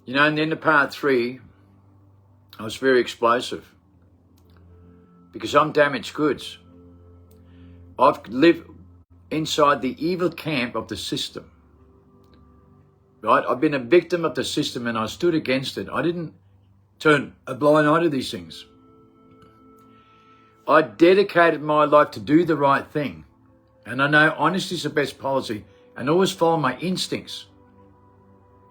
You know, in the end of part 3, I was very explosive because I'm damaged goods. I've lived inside the evil camp of the system, right? I've been a victim of the system and I stood against it. I didn't turn a blind eye to these things. I dedicated my life to do the right thing. And I know honesty is the best policy and always follow my instincts.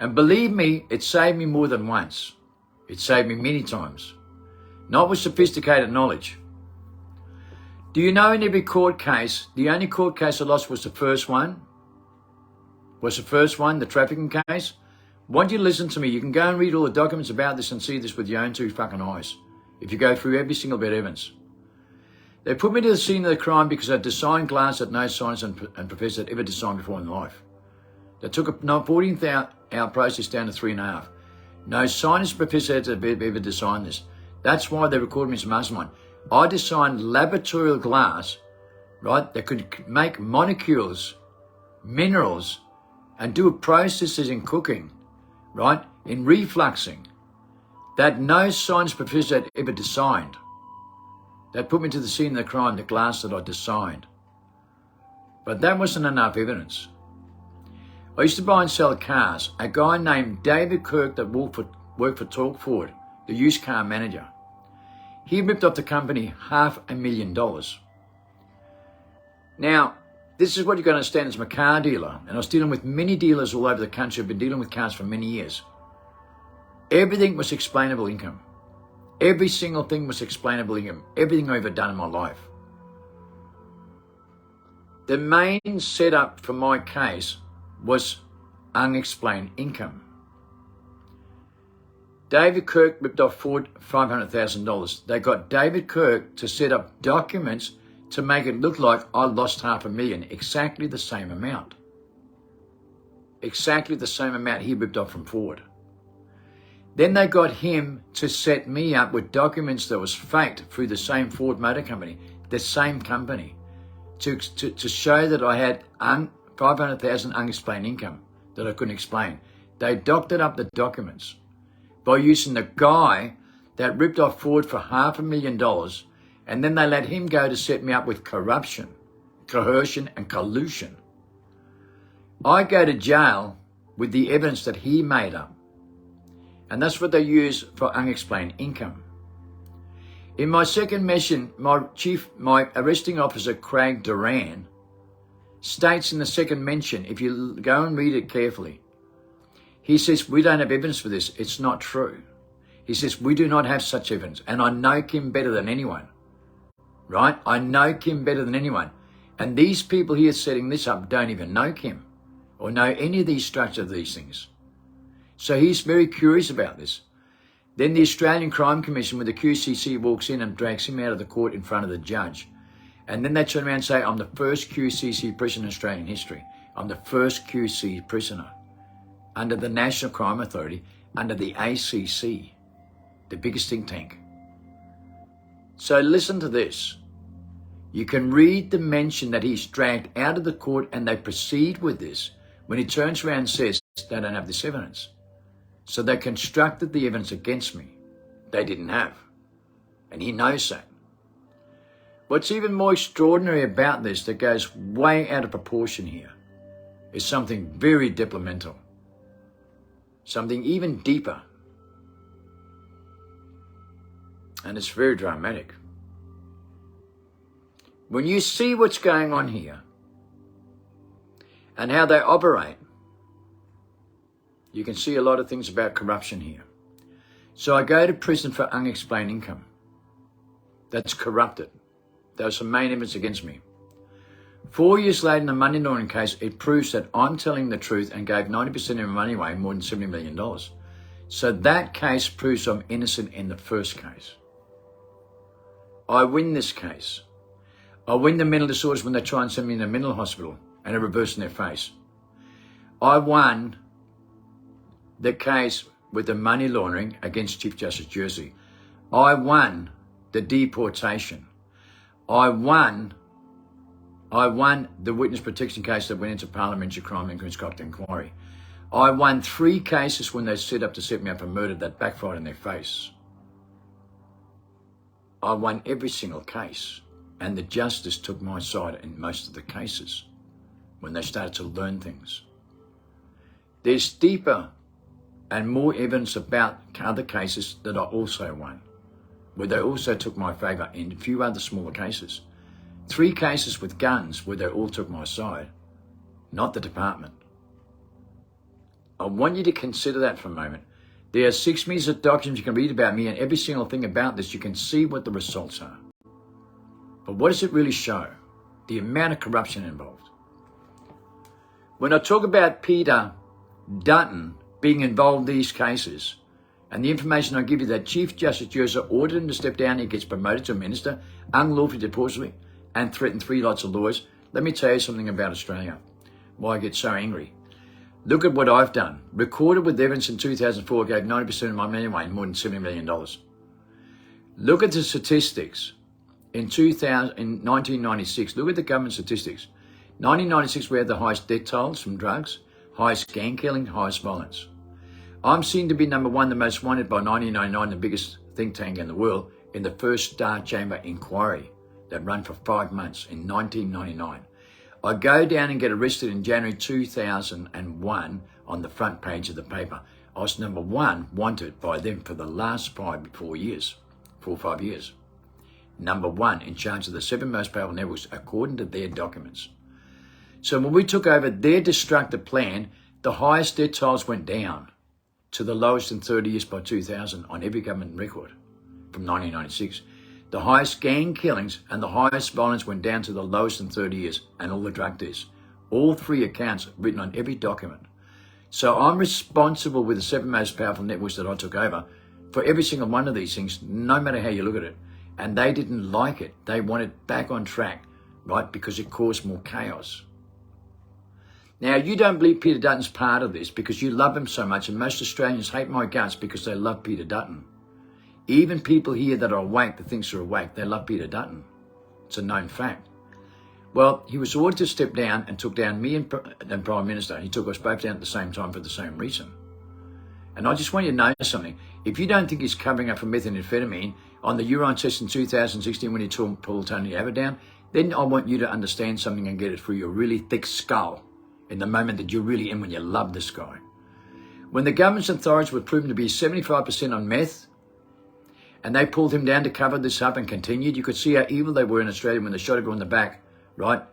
And believe me, it saved me more than once. It saved me many times. Not with sophisticated knowledge. Do you know in every court case, the only court case I lost was the first one? The trafficking case? Want you to listen to me. You can go and read all the documents about this and see this with your own 2 fucking eyes. If you go through every single bit of evidence. They put me to the scene of the crime because I designed glass that no scientist and professor had ever designed before in life. They took a 14-hour process down to 3.5. No scientist professor had ever designed this. That's why they recorded me as a mastermind. I designed laboratorial glass, right, that could make molecules, minerals, and do processes in cooking, right, in refluxing, that no scientist professor had ever designed. That put me to the scene of the crime, the glass that I designed. But that wasn't enough evidence. I used to buy and sell cars. A guy named David Kirk that worked for Talk Ford, the used car manager. He ripped off the company $500,000. Now, this is what you're going to understand as I'm a car dealer. And I was dealing with many dealers all over the country. I've been dealing with cars for many years. Everything was explainable income. Every single thing was explainable income. Everything I've ever done in my life. The main setup for my case was unexplained income. David Kirk ripped off Ford $500,000. They got David Kirk to set up documents to make it look like I lost $500,000, exactly the same amount. Exactly the same amount he ripped off from Ford. Then they got him to set me up with documents that was faked through the same Ford Motor Company, the same company, to show that I had $500,000 unexplained income that I couldn't explain. They doctored up the documents by using the guy that ripped off Ford for $500,000, and then they let him go to set me up with corruption, coercion, and collusion. I go to jail with the evidence that he made up. And that's what they use for unexplained income. In my second mission, my arresting officer, Craig Duran, states in the second mention, if you go and read it carefully, he says, we don't have evidence for this. It's not true. He says, we do not have such evidence. And I know Kim better than anyone, right? I know Kim better than anyone. And these people here setting this up don't even know Kim or know any of these structures of these things. So he's very curious about this. Then the Australian Crime Commission with the QCC walks in and drags him out of the court in front of the judge. And then they turn around and say, I'm the first QCC prisoner in Australian history. I'm the first QC prisoner under the National Crime Authority, under the ACC, the biggest think tank. So listen to this. You can read the mention that he's dragged out of the court and they proceed with this when he turns around and says they don't have this evidence. So they constructed the evidence against me. They didn't have. And he knows that. What's even more extraordinary about this that goes way out of proportion here is something very detrimental. Something even deeper. And it's very dramatic. When you see what's going on here and how they operate, you can see a lot of things about corruption here. So I go to prison for unexplained income. That's corrupted. There was some main evidence against me. 4 years later in the money laundering case, it proves that I'm telling the truth and gave 90% of my money away, more than $70 million. So that case proves I'm innocent in the first case. I win this case. I win the mental disorders when they try and send me in a mental hospital and a reverse in their face. I won the case with the money laundering against Chief Justice Jersey. I won the deportation. I won the witness protection case that went into parliamentary crime and concoct inquiry. I won 3 cases when they set up to set me up for murder that backfired in their face. I won every single case, and the justice took my side in most of the cases when they started to learn things. There's deeper and more evidence about other cases that I also won, where they also took my favour in a few other smaller cases. 3 cases with guns where they all took my side, not the department. I want you to consider that for a moment. There are 6 minutes of documents you can read about me, and every single thing about this, you can see what the results are. But what does it really show? The amount of corruption involved. When I talk about Peter Dutton being involved in these cases, and the information I give you that Chief Justice Jurza ordered him to step down, he gets promoted to a minister, unlawfully deportably, and threatened 3 lots of lawyers. Let me tell you something about Australia, why I get so angry. Look at what I've done. Recorded with evidence in 2004, gave 90% of my money away, more than $70 million. Look at the statistics. In 1996, look at the government statistics. 1996, we had the highest death tolls from drugs, highest gang killing, highest violence. I'm seen to be number 1, the most wanted by 1999, the biggest think tank in the world, in the first Star Chamber inquiry that ran for 5 months in 1999. I go down and get arrested in January 2001 on the front page of the paper. I was number 1 wanted by them for the last 4 or 5 years. Number 1 in charge of the 7 most powerful networks according to their documents. So when we took over their destructive plan, the highest death tolls went down to the lowest in 30 years by 2000 on every government record from 1996. The highest gang killings and the highest violence went down to the lowest in 30 years, and all the drug deaths. All 3 accounts written on every document. So I'm responsible with the 7 most powerful networks that I took over for every single one of these things, no matter how you look at it. And they didn't like it. They wanted it back on track, right? Because it caused more chaos. Now, you don't believe Peter Dutton's part of this because you love him so much, and most Australians hate my guts because they love Peter Dutton. Even people here that are awake, that thinks they're awake, they love Peter Dutton. It's a known fact. Well, he was ordered to step down and took down me and Prime Minister. He took us both down at the same time for the same reason. And I just want you to know something. If you don't think he's covering up for methamphetamine on the urine test in 2016 when he pulled Tony Abbott down, then I want you to understand something and get it through your really thick skull in the moment that you're really in when you love this guy. When the government's authorities were proven to be 75% on meth, and they pulled him down to cover this up and continued, you could see how evil they were in Australia when they shot everyone in the back, right?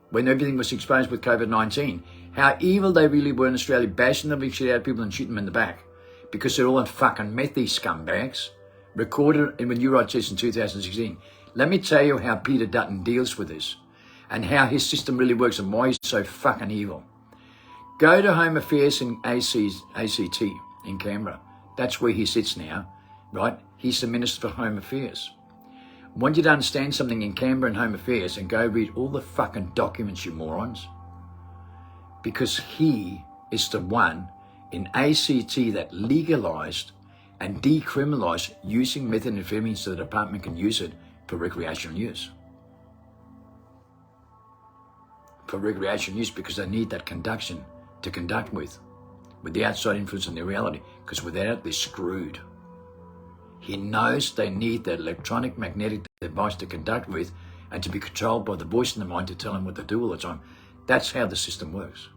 When everything was exposed with COVID-19. How evil they really were in Australia, bashing the big shit out of people and shooting them in the back. Because they're all on fucking meth, these scumbags. Recorded in the urine test in 2016. Let me tell you how Peter Dutton deals with this. And how his system really works and why he's so fucking evil. Go to Home Affairs in ACT in Canberra. That's where he sits now, right? He's the Minister for Home Affairs. I want you to understand something in Canberra and Home Affairs and go read all the fucking documents, you morons. Because he is the one in ACT that legalised and decriminalised using methamphetamine so the department can use it for recreational use. For recreational use because they need that conduction to conduct with the outside influence on their reality, because without it, they're screwed. He knows they need that electronic magnetic device to conduct with and to be controlled by the voice in the mind to tell them what to do all the time. That's how the system works.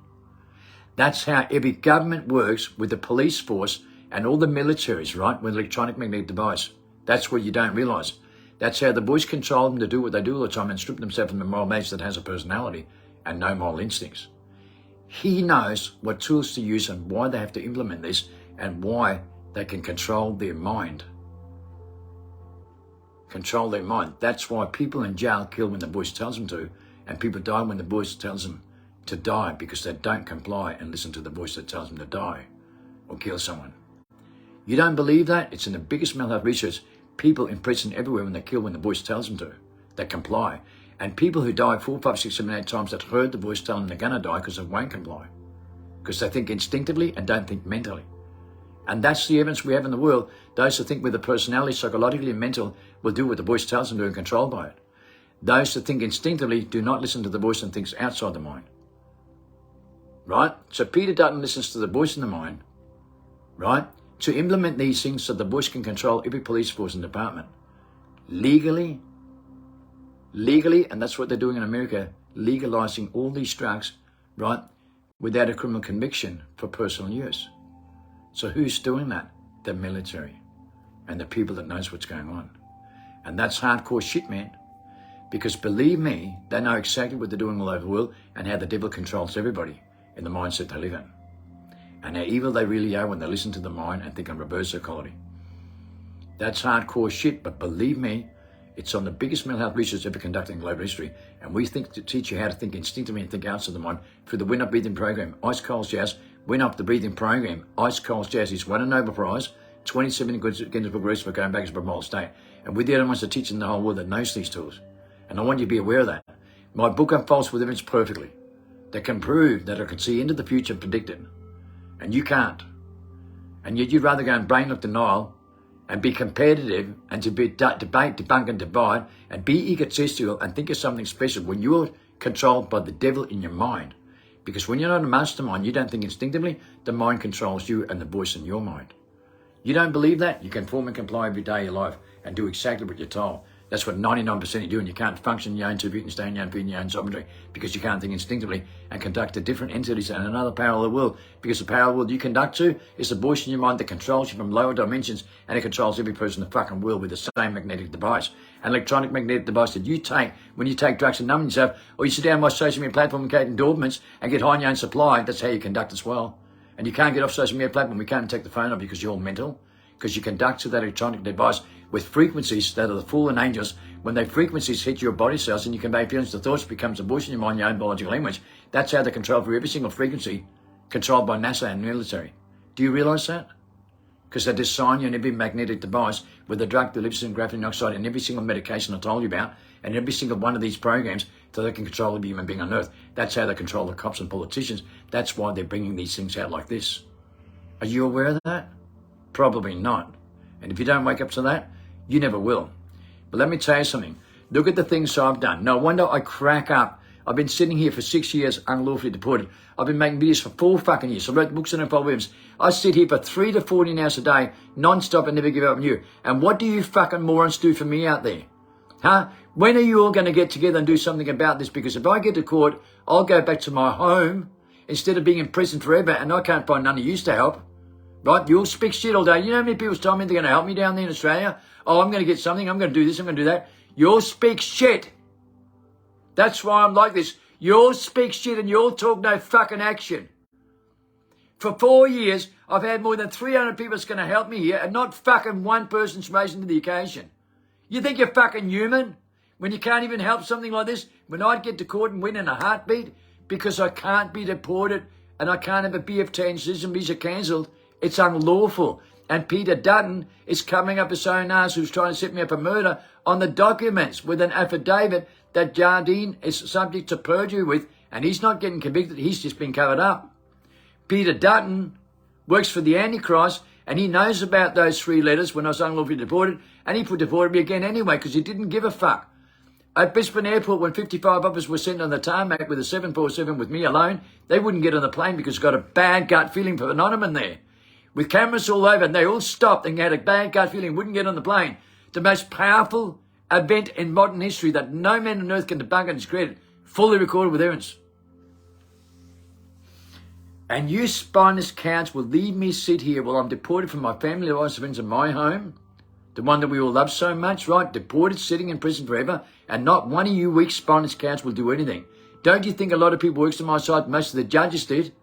That's how every government works with the police force and all the militaries, right, with electronic magnetic device. That's what you don't realise. That's how the voice control them to do what they do all the time and strip themselves from the moral maze that has a personality and no moral instincts. He knows what tools to use and why they have to implement this and why they can control their mind. Control their mind. That's why people in jail kill when the voice tells them to, and people die when the voice tells them to die because they don't comply and listen to the voice that tells them to die or kill someone. You don't believe that? It's in the biggest mental health research. People in prison everywhere when they kill when the voice tells them to. They comply. And people who die 4, 5, 6, 7, 8 times that heard the voice tell them they're going to die because they won't comply. Because they think instinctively and don't think mentally. And that's the evidence we have in the world. Those who think with the personality, psychologically and mental, will do what the voice tells them to and controlled by it. Those who think instinctively do not listen to the voice and thinks outside the mind. right? So Peter Dutton listens to the voice in the mind, right? To implement these things so the voice can control every police force and department. Legally, and that's what they're doing in America, legalizing all these drugs, right? Without a criminal conviction for personal use. So who's doing that? The military and the people that knows what's going on. And that's hardcore shit, man. Because believe me, they know exactly what they're doing all over the world and how the devil controls everybody in the mindset they live in. And how evil they really are when they listen to the mind and think on reverse psychology. That's hardcore shit, but believe me, it's on the biggest mental health research ever conducted in global history. And we think to teach you how to think instinctively and think outside the mind through the Win Up Breathing program. Ice Cold Jazz, Win Up the Breathing program. Ice Cold Jazz is won a Nobel Prize, 27 Guinness Book of Records for going back to Reborn state. And we're the only ones that teach in the whole world that knows these tools. And I want you to be aware of that. My book unfolds with evidence perfectly. That can prove that I can see into the future and predict it. And you can't. And yet you'd rather go in brain-lock denial and be competitive and to be debate, debunk and divide and be egotistical and think of something special when you're controlled by the devil in your mind. Because when you're not a mastermind, you don't think instinctively, the mind controls you and the voice in your mind. You don't believe that? You conform and comply every day of your life and do exactly what you're told. That's what 99% you do, and you can't function in your own two feet and stay in your own feet in your own sovereignty because you can't think instinctively and conduct to different entities in another parallel world. Because the parallel world you conduct to is the voice in your mind that controls you from lower dimensions, and it controls every person in the fucking world with the same magnetic device. An electronic magnetic device that you take when you take drugs and numb yourself, or you sit down on my social media platform and get endorphins and get high in your own supply. That's how you conduct as well. And you can't get off social media platform. We can't take the phone off because you're all mental. Because you conduct to that electronic device with frequencies that are the fallen angels. When they frequencies hit your body cells and you convey feelings to thoughts, becomes a voice in your mind, your own biological language. That's how they're controlled for every single frequency, controlled by NASA and military. Do you realize that? Because they design you in every magnetic device with the drug, the lipstick, graphene dioxide, and every single medication I told you about, and every single one of these programs, so they can control every human being on earth. That's how they control the cops and politicians. That's why they're bringing these things out like this. Are you aware of that? Probably not. And if you don't wake up to that, you never will. But let me tell you something. Look at the things I've done. No wonder I crack up. I've been sitting here for 6 years unlawfully deported. I've been making videos for 4 fucking years. I wrote books on problems. I sit here for 3 to 14 hours a day, non-stop, and never give up on you. And what do you fucking morons do for me out there? Huh? When are you all going to get together and do something about this? Because if I get to court, I'll go back to my home instead of being in prison forever, and I can't find none of you to help. Right? You'll speak shit all day. You know how many people tell me they're going to help me down there in Australia? Oh, I'm going to get something. I'm going to do this. I'm going to do that. You'll speak shit. That's why I'm like this. You'll speak shit and you'll talk no fucking action. For 4 years, I've had more than 300 people that's going to help me here, and not fucking one person's raising to the occasion. You think you're fucking human when you can't even help something like this? When I'd get to court and win in a heartbeat because I can't be deported and I can't have a BFT and citizen visa cancelled, it's unlawful. And Peter Dutton is coming up his own ass who's trying to set me up for murder on the documents with an affidavit that Jardine is subject to perjury with, and he's not getting convicted. He's just been covered up. Peter Dutton works for the Antichrist, and he knows about those 3 letters when I was unlawfully deported, and he deported me again anyway because he didn't give a fuck. At Brisbane Airport, when 55 officers were sent on the tarmac with a 747 with me alone, they wouldn't get on the plane because got a bad gut feeling for Anonymous there. With cameras all over, and they all stopped and had a bad gut feeling, wouldn't get on the plane. The most powerful event in modern history that no man on earth can debunk and discredit, fully recorded with evidence. And you spineless counts will leave me sit here while I'm deported from my family, lives, friends, in my home, the one that we all love so much, right? Deported, sitting in prison forever, and not one of you weak spineless counts will do anything. Don't you think a lot of people works on my side? Most of the judges did.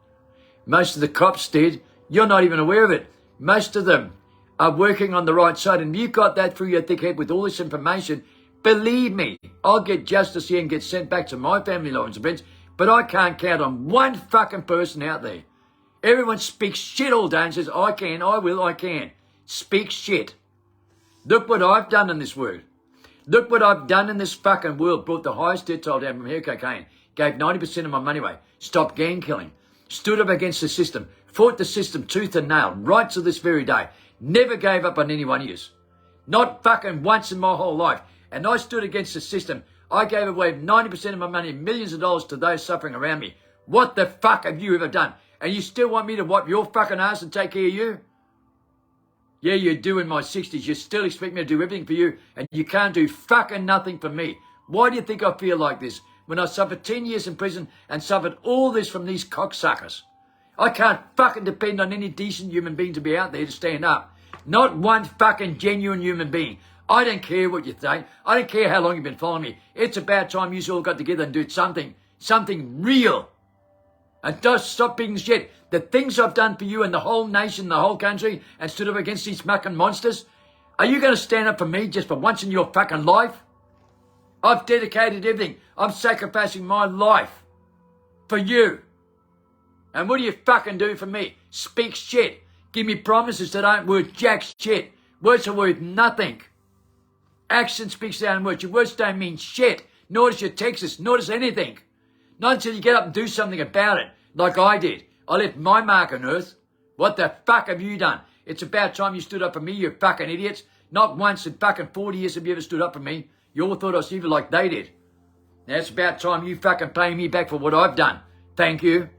Most of the cops did. You're not even aware of it. Most of them are working on the right side, and you've got that through your thick head with all this information. Believe me, I'll get justice here and get sent back to my family, lovers and friends, but I can't count on one fucking person out there. Everyone speaks shit all day and says, I can, I will, I can. Speak shit. Look what I've done in this world. Look what I've done in this fucking world. Brought the highest death toll down from hair cocaine. Gave 90% of my money away. Stopped gang killing. Stood up against the system. Fought the system tooth and nail. Right to this very day. Never gave up on any one of you. Not fucking once in my whole life. And I stood against the system. I gave away 90% of my money, millions of dollars to those suffering around me. What the fuck have you ever done? And you still want me to wipe your fucking ass and take care of you? Yeah, you do in my 60s. You still expect me to do everything for you, and you can't do fucking nothing for me. Why do you think I feel like this? When I suffered 10 years in prison and suffered all this from these cocksuckers. I can't fucking depend on any decent human being to be out there to stand up. Not one fucking genuine human being. I don't care what you think. I don't care how long you've been following me. It's about time you all got together and do something real. And just stop being shit. The things I've done for you and the whole nation, the whole country, and stood up against these fucking monsters, are you going to stand up for me just for once in your fucking life? I've dedicated everything. I'm sacrificing my life for you. And what do you fucking do for me? Speak shit. Give me promises that aren't worth jack shit. Words are worth nothing. Action speaks their own words. Your words don't mean shit. Nor does your texts, nor does anything. Not until you get up and do something about it, like I did. I left my mark on earth. What the fuck have you done? It's about time you stood up for me, you fucking idiots. Not once in fucking 40 years have you ever stood up for me. You all thought I was evil like they did. Now it's about time you fucking pay me back for what I've done. Thank you.